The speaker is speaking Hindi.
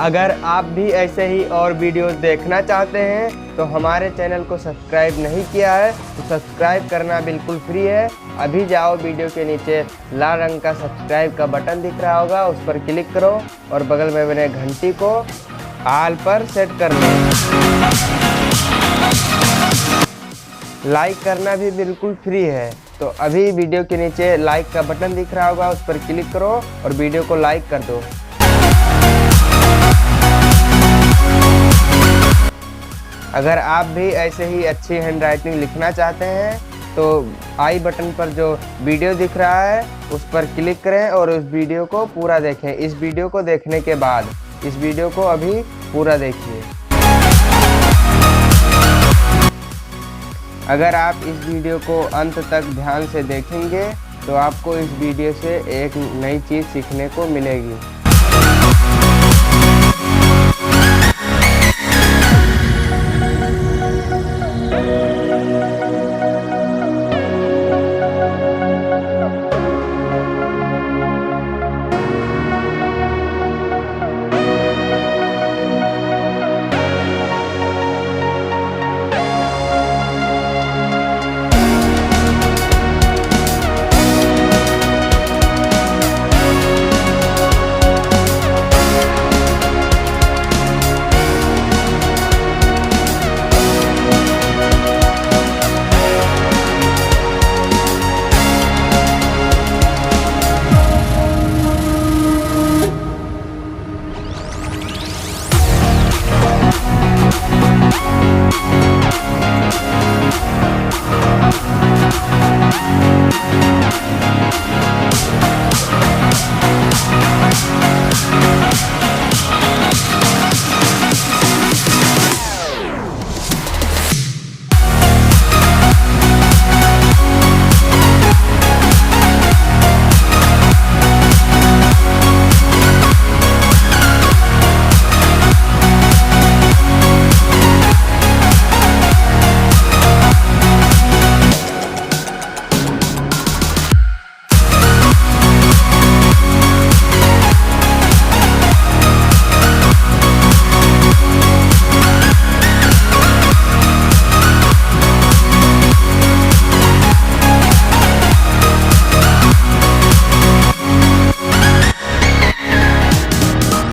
अगर आप भी ऐसे ही और वीडियोस देखना चाहते हैं तो हमारे चैनल को सब्सक्राइब नहीं किया है तो सब्सक्राइब करना बिल्कुल फ्री है। अभी जाओ, वीडियो के नीचे लाल रंग का सब्सक्राइब का बटन दिख रहा होगा, उस पर क्लिक करो और बगल में बने घंटी को ऑल पर सेट कर लो। लाइक करना भी बिल्कुल फ्री है, तो अभी वीडियो के नीचे लाइक का बटन दिख रहा होगा, उस पर क्लिक करो और वीडियो को लाइक कर दो। अगर आप भी ऐसे ही अच्छी हैंडराइटिंग लिखना चाहते हैं तो आई बटन पर जो वीडियो दिख रहा है उस पर क्लिक करें और उस वीडियो को पूरा देखें। इस वीडियो को देखने के बाद इस वीडियो को अभी पूरा देखिए। अगर आप इस वीडियो को अंत तक ध्यान से देखेंगे तो आपको इस वीडियो से एक नई चीज़ सीखने को मिलेगी।